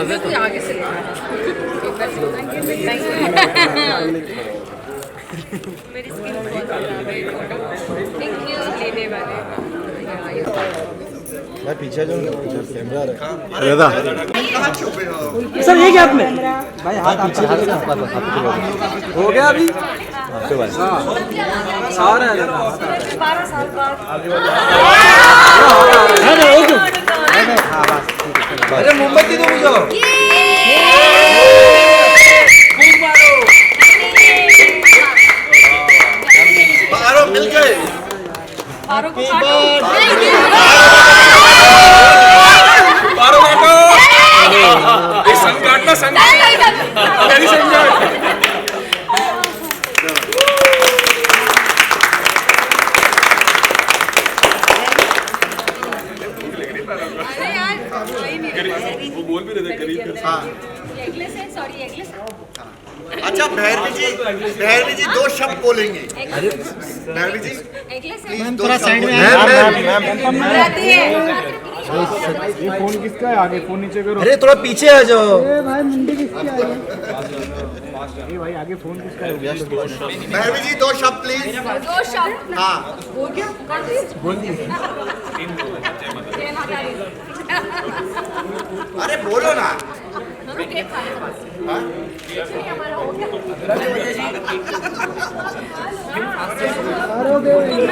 करते हैं आगे से मेरी स्किन बहुत लेने वाले मैं पीछे जो कैमरा सर ये क्या आपने भाई हाथ पीछे हो गया अभी सारा 12 साल बाद अरे मोमबत्ती दो मुझे मारो मिल गए पारो को काटो पारो काटो ये संग काटना संग मेरी संग वो बोल भी रहे थे करीब एगलेस है सॉरी एगलेस अच्छा भैरवी जी 2 शब्द बोलेंगे भैरवी जी एगलेस प्लीज है थोड़ा साइड में रहती है ये फोन किसका है आगे फोन नीचे करो अरे थोड़ा पीछे आ जाओ भाई मुंडी किसकी आ रही है भाई आगे फोन किसका है भैरवी जी 2 शब्द प्लीज 2 शब्द हाँ हो गया कर दी बोल दी अरे बोलो ना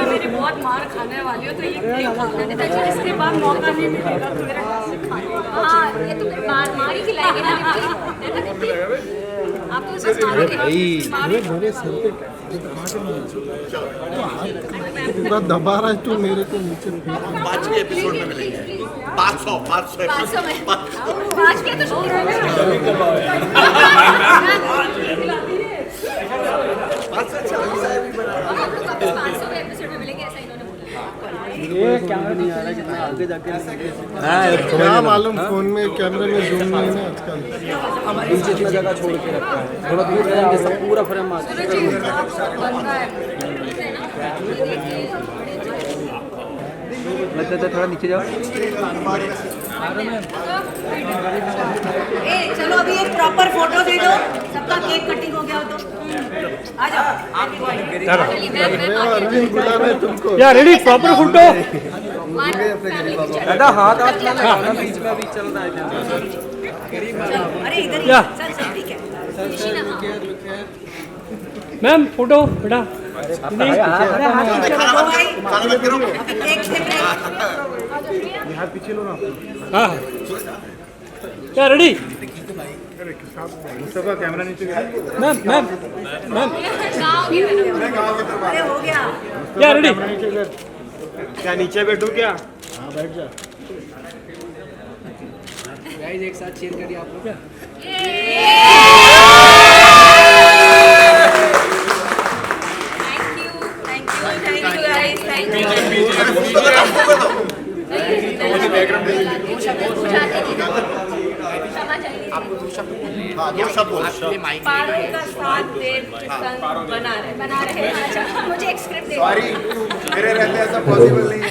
मेरी बहुत मार खाने वाली हो तो ये खाना नहीं था इसके बाद मौका नहीं मिलेगा तो मेरा हाँ ये तो फिर मार ही खिलाएंगे ना आप तो उसे मेरे सर पे पूरा दबा रहा है तू मेरे को नीचे 5 के एपिसोड में मिलेंगे 500 500 में 5 के तो शुरू हो गया 500 एपिसोड में मिलेंगे ऐसा इन्होंने बोला ये कैमरा नहीं आ रहा कितना आगे जाके क्या मालूम फोन में कैमरे में जूम नहीं है ना आजकल नीचे इतना जगह छोड़ के रखा है थोड़ा दूर रहेंगे सब पूरा फ्रेम आ लगता है थोड़ा नीचे जाओ चलो अभी एक प्रॉपर फोटो दे दो सबका केक कटिंग हो गया हो तो आ जाओ तुमको यार रेडी प्रॉपर फोटो दादा हाथ लगाना बीच में अभी चल रहा है अरे इधर ही सर ठीक है मैम फोटो बेटा हाथ पीछे लो ना हाँ क्या रेडी मुस्तफा कैमरा नीचे मैम मैम मैम अरे हो गया क्या रेडी क्या नीचे बैठो क्या हाँ बैठ जा गाइस एक साथ शेयर करिए आप लोग क्या पारो का साथ बना रहे अच्छा मुझे एक स्क्रिप्ट दे सॉरी मेरे रहते ऐसा पॉसिबल नहीं है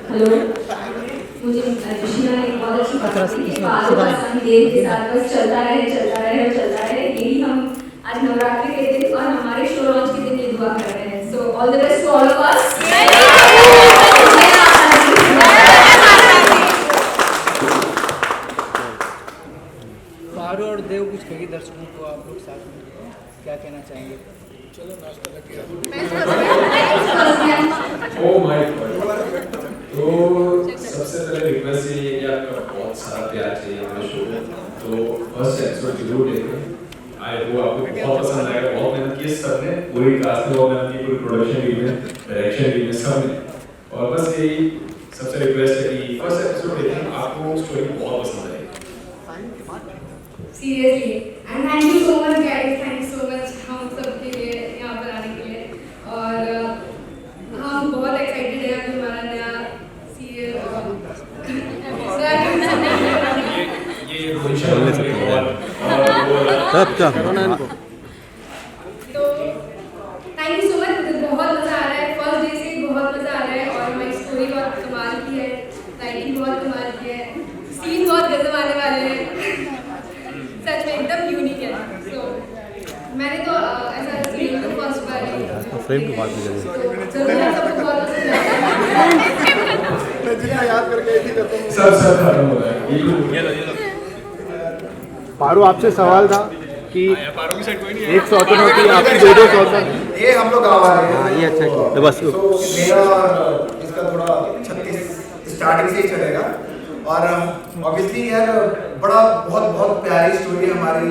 हेलो मुझे ऋषिया एक बहुत अच्छी बात थी कि पारो का साथ देव के साथ बस चलता रहे यही हम आज नवरात्रि के दिन और हमारे शो लॉन्च के दिन ये दुआ कर रहे हैं so all the best to all of us Paro और देव कुछ कहिए दर्शकों को आप लोग साथ में क्या कहना चाहेंगे ओ माय गॉड तो सबसे पहले रिक्वेस्ट ये है कि आपका बहुत सारा प्यार चाहिए हमारे शो को तो फर्स्ट एपिसोड जरूर देखें आई होप आपको बहुत पसंद आएगा बहुत मेहनत की सबने पूरी कास्ट ने बहुत मेहनत की पूरी प्रोडक्शन टीम ने डायरेक्शन टीम ने सबने और बस यही सबसे रिक्वेस्ट है कि फर्स्ट एपिसोड देखें आपको स्टोरी बहुत पसंद आएगी seriously and thank you so much guys thank you so much हम सबके लिए यहाँ पर आने के लिए और हम बहुत एक्साइटेड हैं अभी हमारा नया सीरियल ये रोहित शर्मा ने सब क्या तो थैंक यू सो मच बहुत मज़ा आ रहा है फर्स्ट डे से बहुत मज़ा आ रहा है और हमारी स्टोरी बहुत कमाल की है राइटिंग बहुत कमाल की है सीन बहुत मैनरिज्म आने वाले हैं, सच में एकदम यूनिक है। So, मैंने तो ऐसा सीरियल तो फर्स्ट बार फ्रेम की बात नहीं जरूर सबको बहुत पसंद आया। जितना याद करके एक ही करता हूँ। सब खत्म हो रहा है। पारू आपसे सवाल था कि एक सौतन होती है आपकी दो सौतन। ये हम लोग गाँव आ रहे हैं। ये अच्छा है तो बस तो मेरा और इसका थोड़ा 36 स्टार्टिंग से ही चलेगा और ऑब्वियसली यार बड़ा बहुत प्यारी स्टोरी हमारी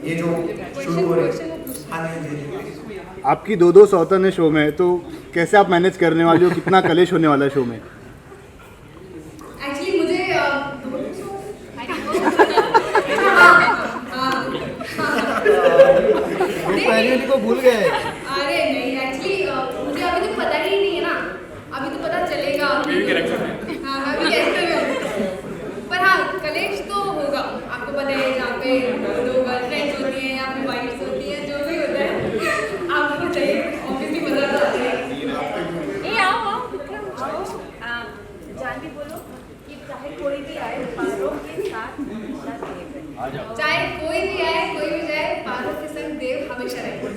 ये जो शुरू हो रही है। हाँ जी। आपकी दो सौतन है शो में, तो कैसे आप मैनेज करने वाली हो? कितना कलेश होने वाला है शो में? एक्चुअली मुझे पहले को भूल गए। अरे नहीं, एक्चुअली मुझे अभी तो पता ही नहीं है ना, अभी तो पता चलेगा। हाँ, मैं भी कैरेक्टर में हूँ। पर हाँ, कलेश तो होगा, आपको पता है जहाँ पे दो गर्लफ्रेंड्स होती हैं या फिर वाइफ्स होती हैं, जो भी होता है आपको बताइए, ऑब्वियसली मजा तो आता है। ए आओ विक्रम आओ, जानवी बोलो कि चाहे कोई भी आए पारों के साथ हमेशा रहेगा। चाहे कोई भी आए कोई भी जाए, पारों के संग देव हमेशा रहेगा।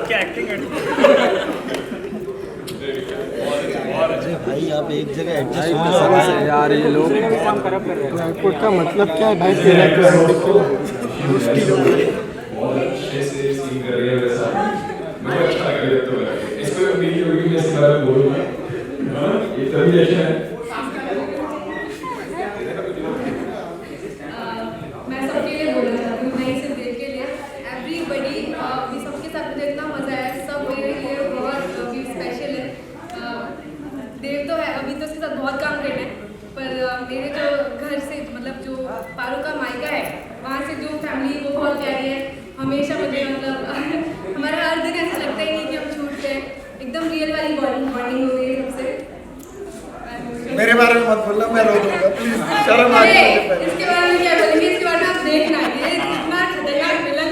क्या एक्टिंग है। भाई आप एक जगह एडजस्ट कर सकते हैं यार, ये लोग एयरपोर्ट का मतलब क्या है भाई? तेरा बहुत अच्छे से सीन कर रही है वैसा। मुझे अच्छा लग रहा है तो इसको मेरी होगी मैं इसके बारे में बोलूँगा। हाँ ये तभी अच्छा है। मैं सबके लिए बोलना चाहती हूँ, नहीं सिर्फ देव के लिए, एवरीबडी भी सबके साथ मुझे इतना मजा आया, सब मेरे लिए बहुत स्पेशल है। देव तो है, अभी तो उसके साथ बहुत काम करना है, पर मेरे जो घर से मतलब जो पारू का मायका है वहाँ से जो फैमिली वो बहुत प्यारी है। हमेशा मुझे मतलब हमारा हर दिन ऐसा लगता ही नहीं कि हम छूटते हैं, एकदम रियल वाली बॉन्डिंग हो गई है सबसे। मेरे बारे में मत बोलना, मैं रो दूंगा प्लीज। शर्म आ रही है मुझे पहले। इसके बारे में क्या बोलेंगे? इसके बारे में आप देखना, ये इतना खतरनाक विलन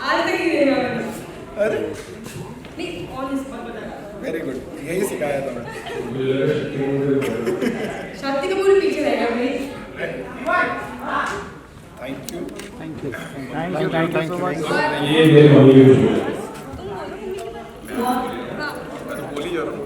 आज तक नहीं देखा मैंने। अरे नहीं, ऑन स्पॉट वेरी गुड, यही सिखाया था मैं। शक्ति कपूर पीछे रहेगा भाई। Thank you. Thank you so much. ये मेरी मम्मी को बोलो। बोली जा रहा हूँ।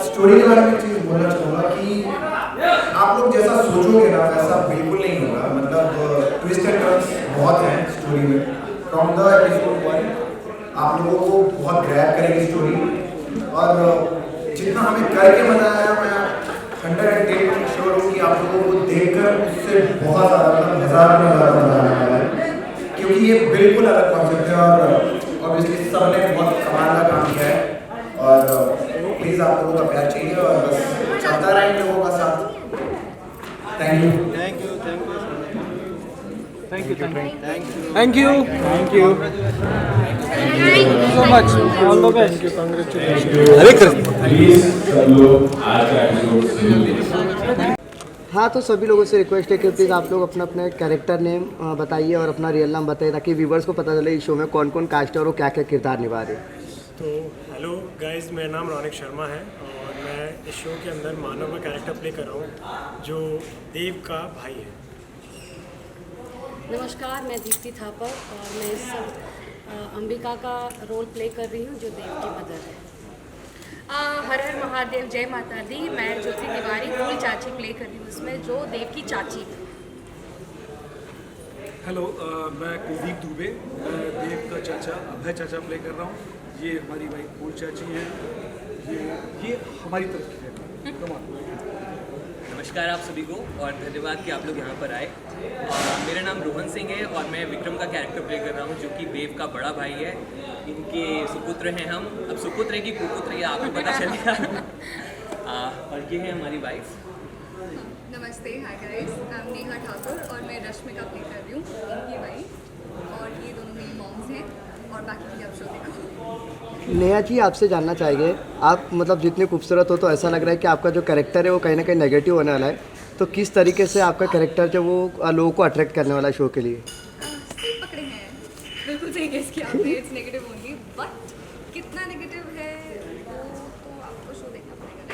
स्टोरी के बारे में एक चीज़ बोलना चाहूँगा कि आप लोग जैसा सोचोगे ना वैसा बिल्कुल नहीं होगा। मतलब ट्विस्ट एंड टर्न्स बहुत हैं स्टोरी में। फ्रॉम द एपिसोड 1 आप लोगों को बहुत ग्रैब करेगी स्टोरी, और जितना हमें करके मजा आया, मैं 110% श्योर हूँ कि आप लोगों को देखकर उससे बहुत ज़्यादा मतलब हज़ार में ज़्यादा मजा आने वाला है, क्योंकि ये बिल्कुल अलग कॉन्सेप्ट है और ऑब्वियसली सबने बहुत कमाल का काम किया है। और प्लीज़ आप लोगों का प्यार चाहिए और बस चलता रहे इन लोगों का साथ। Thank you. Thank you so much. All the best. Congratulation. अरे कर प्लीज सब लोग आज का एपिसोड जरूर देखें। हाँ, तो सभी लोगों से रिक्वेस्ट है कि प्लीज़ आप लोग अपना अपना कैरेक्टर नेम बताइए और अपना रियल नाम बताइए, ताकि व्यूवर्स को पता चले इस शो में कौन कौन कास्ट है और वो क्या क्या किरदार निभा रहे हैं। तो हेलो गाइस, मेरा नाम रौनिक शर्मा है और मैं इस शो के अंदर मानव का कैरेक्टर प्ले कर रहा हूँ जो देव का भाई है। नमस्कार, मैं दीप्ति थापर और मैं इस अंबिका का रोल प्ले कर रही हूँ जो देव की मदर है। हर हर महादेव, जय माता दी। मैं ज्योति तिवारी फूल चाची प्ले कर रही हूँ उसमें, जो देव की चाची है। हेलो, मैं कुलदीप दुबे, मैं देव का चाचा अभय चाचा प्ले कर रहा हूँ। ये हमारी वाइफ फूल चाची है, ये हमारी तरफ की है। नमस्कार आप सभी को और धन्यवाद कि आप लोग यहाँ पर आए। मेरा नाम रोहन सिंह है और मैं विक्रम का कैरेक्टर प्ले कर रहा हूँ जो कि देव का बड़ा भाई है। इनके सुपुत्र हैं हम, अब सुपुत्र है कि कुपुत्र है आपको पता चलेगा। और ये है हमारी वाइफ। नमस्ते, hi guys, I am Neha Thakur और मैं रश्मिका प्ले कर रही हूँ, इनकी वाइफ। और बाकी भी आप शो देखो। नेहा जी आपसे जानना चाहेंगे, आप मतलब जितने खूबसूरत हो तो ऐसा लग रहा है कि आपका जो कैरेक्टर है वो कहीं ना कहीं नेगेटिव होने वाला है, तो किस तरीके से आपका कैरेक्टर जो वो लोगों को अट्रैक्ट करने वाला है शो के लिए? सही पकड़े हैं, बिल्कुल सही गेस किया आपने, इट्स नेगेटिव ओनली, बट कितना नेगेटिव है वो तो आपको शो देखना पड़ेगा।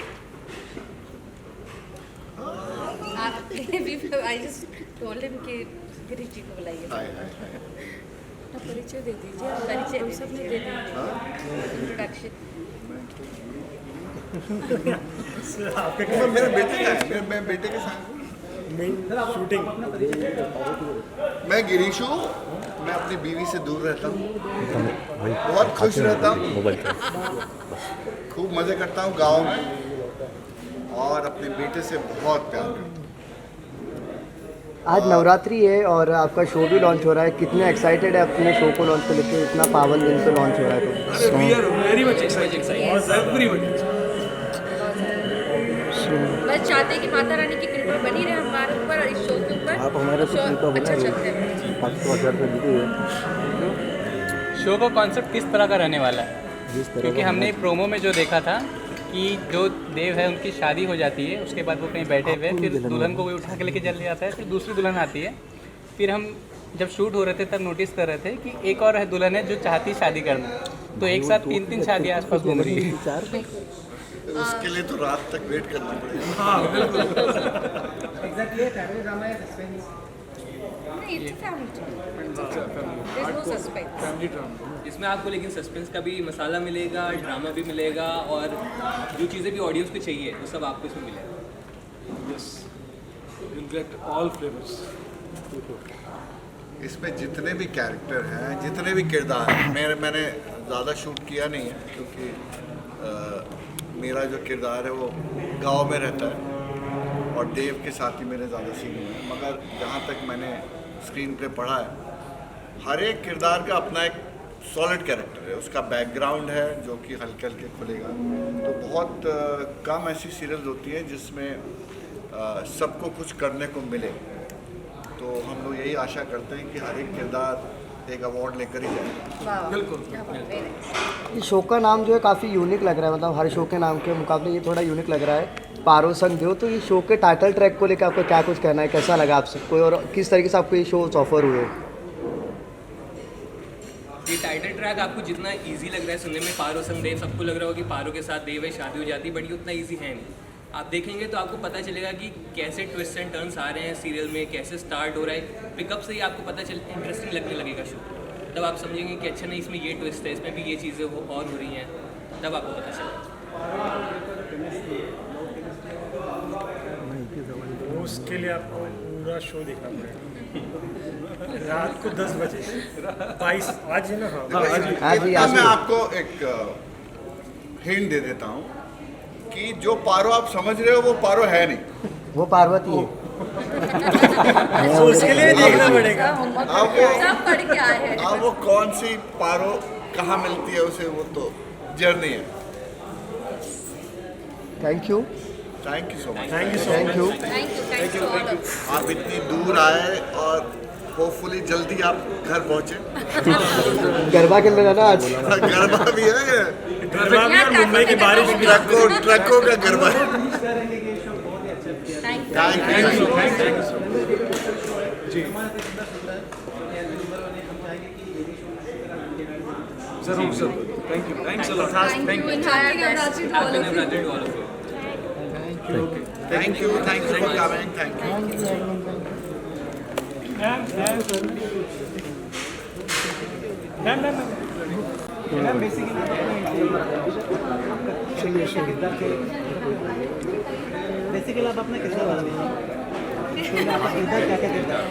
आई जस्ट टोल्ड हिम कि गिरीश जी को बुलाइए। परिचय दे दीजिए, परिचय हम सब ने दे दिया, इंट्रोडक्शन। मेरे बेटे का है, मैं बेटे के साथ शूटिंग। मैं गिरीश हूँ, मैं अपनी बीवी से दूर रहता हूँ, बहुत खुश रहता हूँ, खूब मज़े करता हूँ गाँव में और अपने बेटे से बहुत प्यार करता हूँ। आज नवरात्रि है और आपका शो भी लॉन्च हो रहा है, कितने एक्साइटेड है अपने शो को लॉन्च को लेकर, इतना पावन दिन से लॉन्च हो रहा है तो? We are very much excited, everybody. बस चाहते हैं कि माता रानी की कृपा बनी रहे हमारे ऊपर और इस शो के ऊपर। आप हमारे शो अच्छा चलता है। 500,000 रुपये दी है। शो का कॉन्सेप्ट किस तरह का रहने वाला है? क्योंकि हमने प्रोमो में जो देखा था कि जो देव है उनकी शादी हो जाती है, उसके बाद वो कहीं बैठे हुए, फिर दुल्हन को कोई उठा के लेके चले जाता है, फिर दूसरी दुल्हन आती है। फिर हम जब शूट हो रहे थे तब नोटिस कर रहे थे कि एक और है दुल्हन है जो चाहती है शादी करना, तो एक साथ 3-3 शादियाँ आसपास घूम रही है। उसके लिए तो रात तक वेट करना पड़ेगा। हाँ बिल्कुल। नहीं, it's a family drama. There's no suspense. Family drama. इसमें आपको लेकिन सस्पेंस का भी मसाला मिलेगा, ड्रामा भी मिलेगा, और जो चीज़ें भी ऑडियंस को चाहिए वो सब आपको इसमें मिलेगा। Yes, you'll get all flavors. इसमें जितने भी कैरेक्टर हैं, जितने भी किरदार हैं, मैंने ज़्यादा शूट किया नहीं है क्योंकि मेरा जो किरदार है वो गांव में रहता है और देव के साथ ही मेरे ज़्यादा सीन हुए हैं, मगर जहाँ तक मैंने स्क्रीन पे पढ़ा है, हर एक किरदार का अपना एक सॉलिड कैरेक्टर है, उसका बैकग्राउंड है जो कि हल्के हल्के खुलेगा। तो बहुत कम ऐसी सीरियल्स होती हैं जिसमें सबको कुछ करने को मिले, तो हम लोग यही आशा करते हैं कि हर एक किरदार एक अवार्ड लेकर ही जाए। बिल्कुल। इस शो का नाम जो है काफ़ी यूनिक लग रहा है, मतलब हर शो के नाम के मुकाबले ये थोड़ा यूनिक लग रहा है, पारो संग देव। तो ये शो के टाइटल ट्रैक को लेकर आपको क्या कुछ कहना है, कैसा लगा आप सबको और किस तरीके से आपको ये शो ऑफर हुए? ये टाइटल ट्रैक आपको जितना इजी लग रहा है सुनने में, पारो संग देव, सबको लग रहा होगा कि पारो के साथ देव है, शादी हो जाती है, बट ये उतना इजी है नहीं। आप देखेंगे तो आपको पता चलेगा कि कैसे ट्विस्ट एंड टर्न्स आ रहे हैं सीरियल में, कैसे स्टार्ट हो रहा है, पिकअप से ही आपको पता चल इंटरेस्टिंग लगने लगेगा शो। तब आप समझेंगे कि अच्छा नहीं, इसमें ये ट्विस्ट है, इसमें भी ये चीज़ें और हो रही हैं, तब आपको पता चलेगा। उसके लिए आपको पूरा शो देखना पड़ेगा रात को 10 बजे 22 आज है ना। हाँ मैं आपको एक हिंट दे देता हूँ कि जो पारो आप समझ रहे हो वो पारो है नहीं, वो पार्वती है। तो उसके लिए देखना पड़ेगा। सब पढ़ के आए हैं। अब वो कौन सी पारो कहाँ मिलती है उसे, वो तो जर्नी है। Thank you so much. Thank you. Thank you. आप इतनी दूर आए और होपफुली जल्दी आप घर पहुँचे। गरबा खेल रहा ना आज। गरबा भी है, गरबा भी और मुंबई की बारिश भी। ट्रकों का गरबा। Thank you. जरूर जरूर। Thank you, thanks a lot. Thank you and happy Navratri to all Happy of you. Navratri to all of you. Thank you for coming. Thank you. Basically आप अपना कितना बना रहे हैं? क्या क्या किरदार?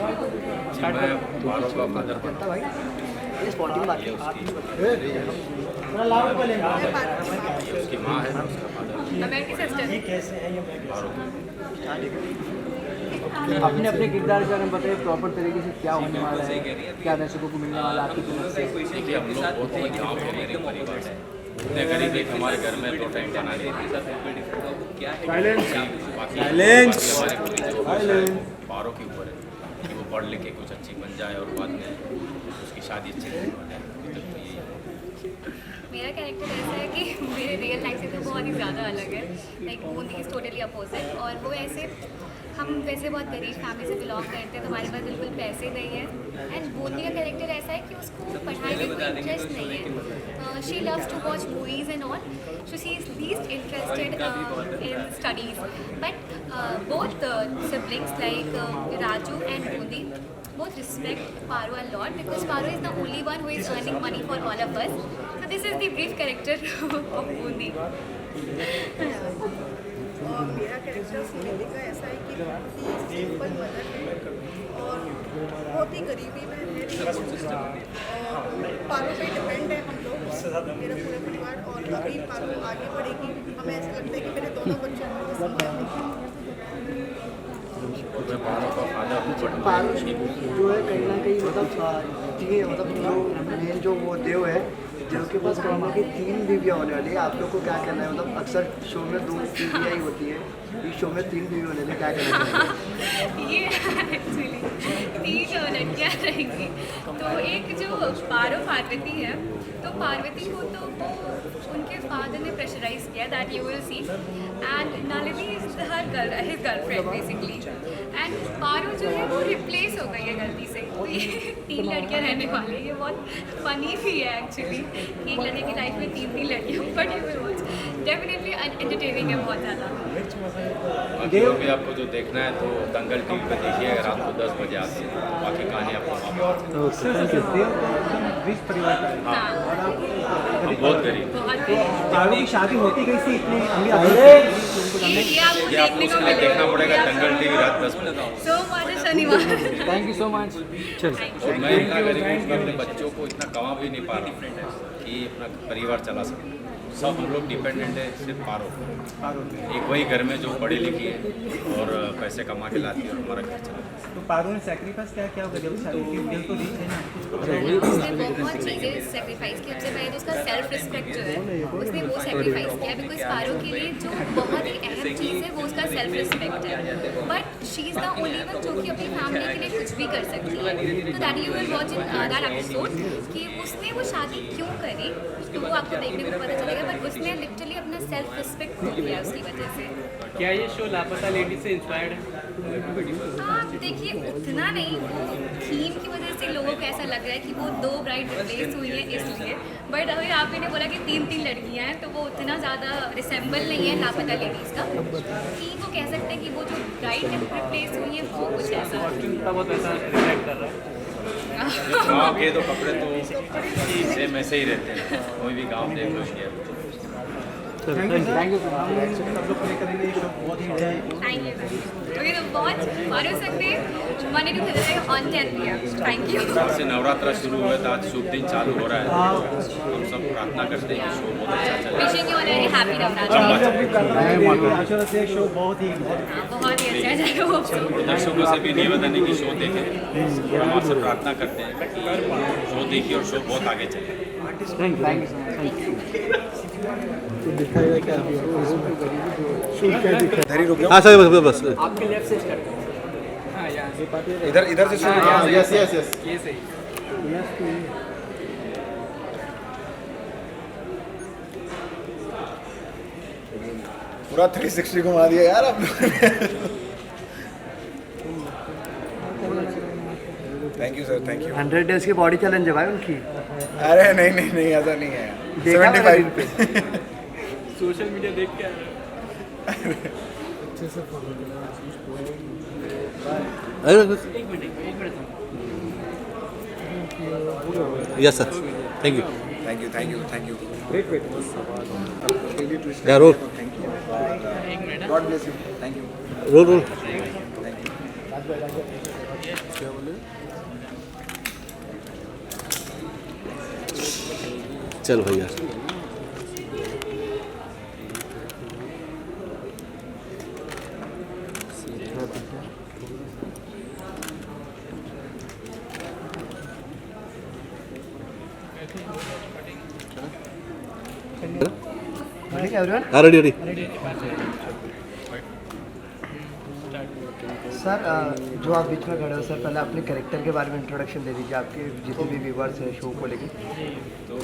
उसकी माँ है, अमेरिकी सिस्टर। अपने अपने किरदार के बारे में बताइए प्रॉपर तरीके से क्या होने वाला है, क्या दर्शकों को मिलने वाला है आपकी तरफ से? देखिए हम लोग बहुत ही गाँव के मेरे परिवार से इतने करीब एक हमारे घर में 2 टाइम बना लेते पारो के ऊपर है कि वो पढ़ लिख के कुछ अच्छी बन जाए और बाद में उसकी कि शादी अच्छी रहने वाला है। तो ये मेरा कैरेक्टर ऐसा है कि मेरे रियल लाइफ से तो बहुत ही ज़्यादा अलग है। Like Bundi is totally opposite, और वो ऐसे हम वैसे बहुत गरीब फैमिली से बिलोंग करते हैं, तो हमारे पास बिल्कुल पैसे नहीं है। एंड बूंदी का कैरेक्टर ऐसा है कि उसको पढ़ाई में कोई इंटरेस्ट नहीं है। She loves to watch movies and all, so she is least interested in studies. But both siblings like Raju and Bundi both respect Paru a lot, because Paru is the only one who is earning money for all of us. So this is the brief character of Bundi. और मेरा character Sunidhi का ऐसा है कि बहुत ही simple mother है और बहुत ही गरीबी में है। और पारू पे डिपेंड है हम लोग, मेरा पूरा परिवार। और अभी पारू आगे बढ़ेगी, हमें ऐसा लगता है कि मेरे दोनों बच्चों को संभालने पारू जो है कहीं ना कहीं मतलब जो मेन जो वो देव है, देव के पास कहीं ना कहीं 3 बीवियाँ होने वाली है। आप लोग को क्या कहना है? मतलब अक्सर शो में 2 बीवियाँ ही होती है, इस शो में 3 बीवी होने वाली, क्या कहना चाहिए? ये एक्चुअली 3 लड़कियाँ रहेंगी। तो एक जो पार्वती है, तो पार्वती को तो वो उनके फादर ने प्रेशराइज किया that you will see, and Nalini is her his girlfriend basically. And Paru जो है वो रिप्लेस हो गई है गलती से। तो ये 3 लड़कियाँ रहने वाली है। ये बहुत फनी भी है एक्चुअली, एक लड़के की लाइफ में 3 लड़कियाँ, but you will watch, definitely entertaining है बहुत ज़्यादा। देव भी आपको जो देखना है तो दंगल टीवी पे देखिए, रात को 10 बजे आती है, बाकी कहानी आपको वहाँ हम बहुत गरीब। पारू की शादी होती गई थी इतनी ये आपको देखने को मिलेगा। देखना पड़ेगा दंगल टीवी रात 10 बजे। सोमवार शनिवार। Thank you so much. चलो मैं इतना गरीब हूँ कि अपने बच्चों को इतना कमा भी नहीं पा रहा कि अपना परिवार चला सके। सब हम लोग डिपेंडेंट है सिर्फ पारो एक वही घर में जो पढ़ी लिखी है और पैसे कमा के लाती है और हमारा घर चलाती है। तो पारू ने सेक्रीफाइस क्या क्या जब शादी की दिल तो दी है ना, उसने बहुत चीज़ें सेक्रीफाइस की। सबसे पहले तो उसका सेल्फ रिस्पेक्ट जो है उसने वो सेक्रीफाइस किया, बिकॉज पारू के लिए जो बहुत ही अहम चीज़ है वो उसका सेल्फ रिस्पेक्ट है। But she is the only one जो कि अपनी फैमिली के लिए कुछ भी कर सकती है। तो that you will watch in that episode कि उसने वो शादी क्यों करी, तो वो आपको देखने को पता चलेगा। बट उसने लिटरली अपना सेल्फ रिस्पेक्ट खो दिया उसकी वजह से। क्या ये शो लापता लेडी से इंस्पायर्ड है? हाँ देखिए, उतना नहीं, वो थीम की वजह से लोगों को ऐसा लग रहा है कि वो 2 ब्राइड रिप्लेस हुई है इसलिए। बट अगर आप ने बोला कि 3 लड़कियां हैं, तो वो उतना ज़्यादा रिसेंबल नहीं है लापता लेडीज़ का, कि वो कह सकते हैं कि वो जो ब्राइड रिप्लेस हुई है वो कुछ ऐसा बहुत ऐसा रिफ्लेक्ट कर रहा है। गाँव के तो कपड़े तो सेम ऐसे ही रहते हैं, कोई भी गाँव देख लो इंडिया में। थैंक यू सब लोग प्ले करेंगे, ये शो बहुत ही अच्छा है। Thank you. ओके, तो वॉच मारो सकते Monday to Thursday on 10 PM. Thank you. कल से नवरात्रा शुरू हुआ था, आज शुभ दिन चालू हो रहा है। हम सब प्रार्थना करते हैं शो बहुत अच्छा चले। Wishing you all a very happy Navratri. आशा से शो बहुत ही बहुत ही अच्छा जाएगा वो शो। दर्शकों से भी निवेदन है कि शो देखें और हम आपसे प्रार्थना करते हैं कि शो देखिए और शो बहुत आगे चले। Thank you. तो दिखाएगा क्या हाँ सर बस आपके लेफ्ट से स्टार्ट करो। हाँ यहाँ इधर से शुरू। हाँ, यस यस ये सही। पूरा 360 घुमा दिया यार आप लोगों ने। Thank you sir, thank you. 100 days की बॉडी चैलेंज है भाई उनकी। अरे नहीं ऐसा नहीं है। देखा 75 पे सोशल मीडिया देख के yes sir thank you thank you. या रोल God bless you. Thank you. रोल चल भैया everyone? ready सर जो आप बीच में खड़े हो सर, पहले अपने कैरेक्टर के बारे में इंट्रोडक्शन दे दीजिए, आपके जितने भी व्यूवर्स हैं शो को लेकर। तो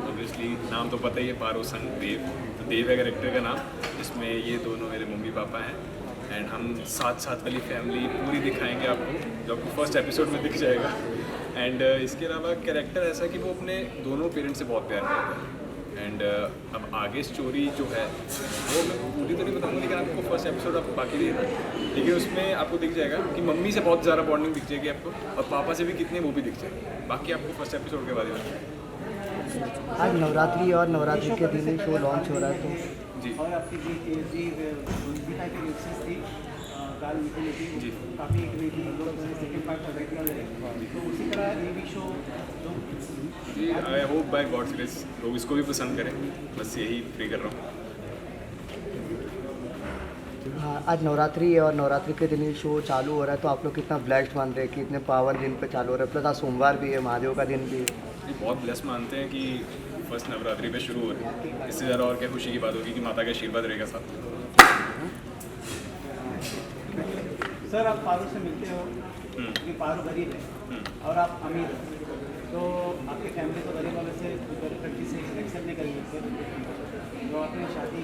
ऑब्वियसली नाम तो पता ही है, पारो सन देव। तो देव है कैरेक्टर का नाम, जिसमें ये दोनों मेरे मम्मी पापा हैं एंड हम साथ वाली फैमिली पूरी दिखाएंगे आपको, जो आपको फर्स्ट एपिसोड में दिख जाएगा। एंड इसके अलावा कैरेक्टर ऐसा है कि वो अपने दोनों पेरेंट्स से बहुत प्यार करता है। एंड अब आगे स्टोरी जो है वो मैं पूरी तो नहीं बताऊँगा, लेकिन आपको फर्स्ट एपिसोड आप बाकी देखना, लेकिन उसमें आपको दिख जाएगा कि मम्मी से बहुत ज़्यादा बॉन्डिंग दिख जाएगी आपको, और पापा से भी कितने वो भी दिख जाएगी। बाकी आपको फर्स्ट एपिसोड के बाद ही आज नवरात्रि और नवरात्रि के दिन शो लॉन्च हो रहा है, तो जी और आपकी जी थी काल मिथुन जी काफ़ी सेकंड पार्ट कर रही थी, तो उसी तरह ये भी शो जी I hope by God's grace लोग इसको भी पसंद करें, बस यही प्रे कर रहा हूँ। हाँ, आज नवरात्रि है और नवरात्रि के दिन ही शो चालू हो रहा है, तो आप लोग कितना ब्लेस्ड मान रहे हैं कि इतने पावन दिन पे चालू हो रहा है, प्लस आज सोमवार भी है, महादेव का दिन भी है। जी बहुत ब्लेस मानते हैं कि फर्स्ट नवरात्रि पे शुरू हो रही है, इससे ज़्यादा और क्या खुशी की बात होगी कि माता का आशीर्वाद रहेगा साथ। सर आप पारो से मिलते हो कि पारो गरीब है और आप अमीर हो, तो आपकी फैमिली तो गरीब वाले से लड़की से एक्सेप्ट नहीं करेंगे सर, तो आपने शादी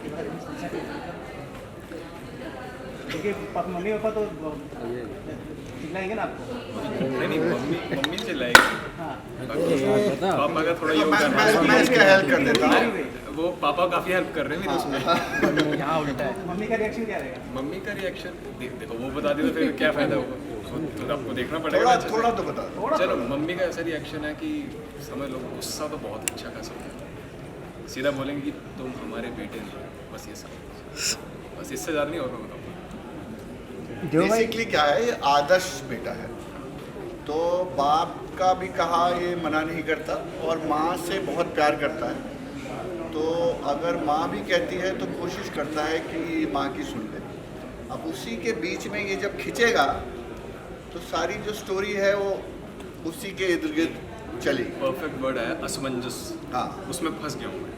के बारे में सोचा क्योंकि मम्मी पापा तो चिल्लाएंगे ना आपको। नहीं मम्मी चिल्लाएगी, पापा का थोड़ा योगदान मैं इसका हेल्प कर देता हूँ। वो पापा काफ़ी हेल्प कर रहे हैं मेरे उसमें। यहाँ उल्टा है, मम्मी का रिएक्शन क्या रहेगा? मम्मी का रिएक्शन देखो वो बता दी तो फिर क्या फ़ायदा होगा, तो आपको देखना पड़ेगा। थोड़ा तो बता दो। चलो मम्मी का ऐसा रिएक्शन है कि समझ लो गुस्सा तो बहुत अच्छा खासा होगा, सीधा बोलेंगे कि तुम हमारे बेटे नहीं, बस ये सब, बस इससे ज़्यादा नहीं और मैं बताऊँगा। बेसिकली क्या है, ये आदर्श बेटा है, तो बाप का भी कहा ये मना नहीं करता और माँ से बहुत प्यार करता है, तो अगर माँ भी कहती है तो कोशिश करता है कि माँ की सुन ले। अब उसी के बीच में ये जब खिंचेगा तो सारी जो स्टोरी है वो उसी के इर्द गिर्द चली। परफेक्ट वर्ड है असमंजस। हाँ, उसमें फंस गया हूँ मैं,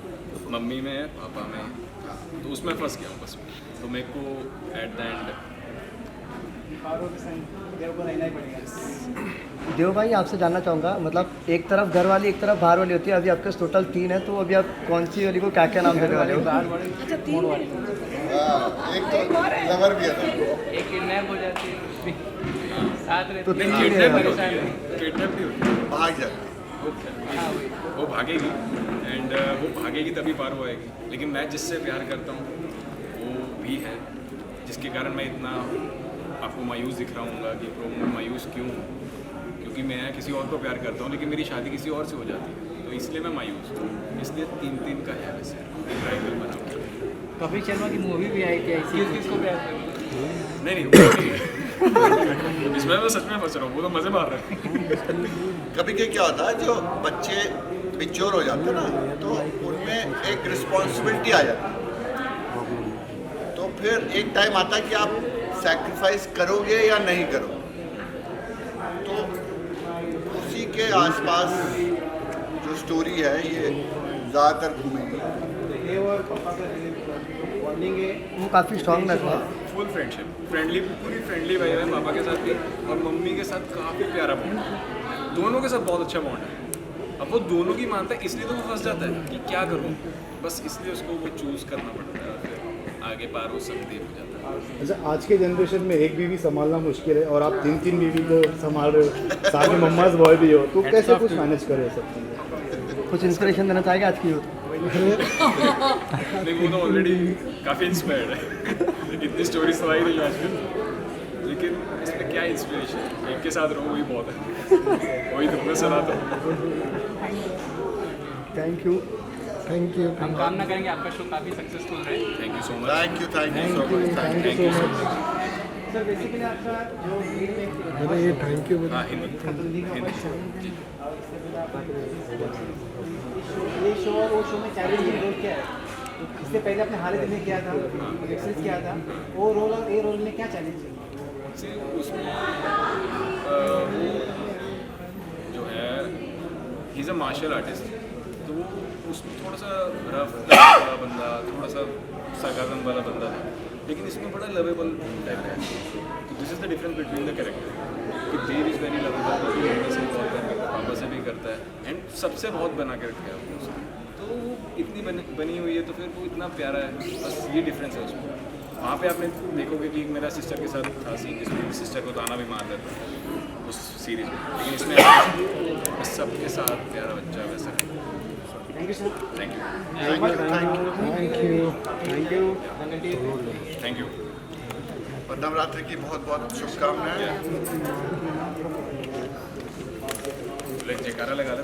मम्मी में पापा में, तो उसमें फंस गया हूँ बस। तो मेरे को एट द एंड देव भाई आपसे जानना चाहूँगा, मतलब एक तरफ घर वाली एक तरफ बाहर वाली होती है, अभी आपके टोटल 3 है, तो अभी आप कौन सी वाली को क्या क्या नाम देने वाले हो? अच्छा 3 एक तो लवर भी है, एक किडनैप हो जाती है साथ रहती तो है, किडनैप भी होती है, भाग जाती वो भागेगी एंड वो भागेगी तभी पार हो आएगी। लेकिन मैं जिससे प्यार करता हूँ वो भी है, जिसके कारण मैं इतना आपको मायूस दिख रहा हूँ कि प्रोमो में मायूस क्यों हूँ, क्योंकि मैं किसी और को प्यार करता हूँ लेकिन मेरी शादी किसी और से हो जाती है, तो इसलिए मैं मायूस हूँ। इसलिए 3-3 का है वैसे ट्रायंगल बनाऊँ। कपिल शर्मा की मूवी भी आई थी ऐसी, किसको प्यार करते? नहीं इसमें मैं सच में फंस रहा हूँ, वो तो मज़े मार रहे हैं। कभी क्या होता है, जो बच्चे मैच्योर हो जाते हैं ना, तो उनमें एक रिस्पॉन्सिबिलिटी आ जाती है, तो फिर एक टाइम आता है कि आप सैक्रिफाइस करोगे या नहीं करोगे, तो उसी के आसपास जो स्टोरी है ये ज़्यादातर घूमेगी। देव और पापा का बॉन्डिंग है वो काफ़ी स्ट्रॉन्ग लगता है, फुल फ्रेंडशिप, फ्रेंडली, पूरी फ्रेंडली भाई है पापा के साथ भी, और मम्मी के साथ काफ़ी प्यारा बॉन्ड है, दोनों के साथ बहुत अच्छा बॉन्ड है। अब वो दोनों की मानता है, इसलिए तो वो फंस जाता है कि क्या करूँ, बस इसलिए उसको वो चूज़ करना पड़ता है, फिर आगे पार वो संदेह हो जाता है। अच्छा, आज के जनरेशन में एक बीवी संभालना मुश्किल है और आप 3-3 बीवी को संभाल रहे हो, साथ में मम्माज बॉय भी हो, तो कैसे कुछ मैनेज कर रहे हो सब चीज़ें? कुछ इंस्पिरेशन देना चाहेगा आज की यूथ? नहीं, वो तो ऑलरेडी काफ़ी इंस्पायर्ड है, इतनी स्टोरी सुनाई नहीं आज में, लेकिन इसमें क्या इंस्पिरेशन, एक के साथ रहो वही बहुत है, वही तुमने सुना तो। Thank you. हम कामना करेंगे आपका शो काफ़ी सक्सेसफुल रहे। Thank you so much. Thank you so much, thank you so much. Sir basically आपका जो अरे ये थैंक यू। हाँ हिंदी। ये शो और वो शो में चैलेंजिंग रोल क्या है? इससे पहले आपने हाल ही में किया था, एक्सेस किया था, वो रोल और ये रोल में क्या चैलेंज है? उसमें जो है he is a martial artist, तो वो उसमें थोड़ा सा रफ वाला बंदा, थोड़ा सा सरकाज़म वाला बंदा था, लेकिन इसमें बड़ा लवेबल टाइप है। This is the difference between the character कि देव इज़ वेरी लवेबल, वो मम्मी से बहुत करता है, पापा से भी करता है एंड सबसे बहुत बना के रखा है उसने उसको। तो वो इतनी बनी हुई है तो फिर वो इतना प्यारा है, बस ये डिफरेंस है उसमें। वहाँ पे आपने देखोगे कि मेरा सिस्टर के साथ था सीन जिसमें सिस्टर को ताना भी मार देता है उस सीरीज में, लेकिन इसमें बस सबके साथ प्यारा बच्चा वैसा है। Thank you sir. Thank you. और नवरात्रि की बहुत बहुत शुभकामनाएं। जयकारा लगा लो।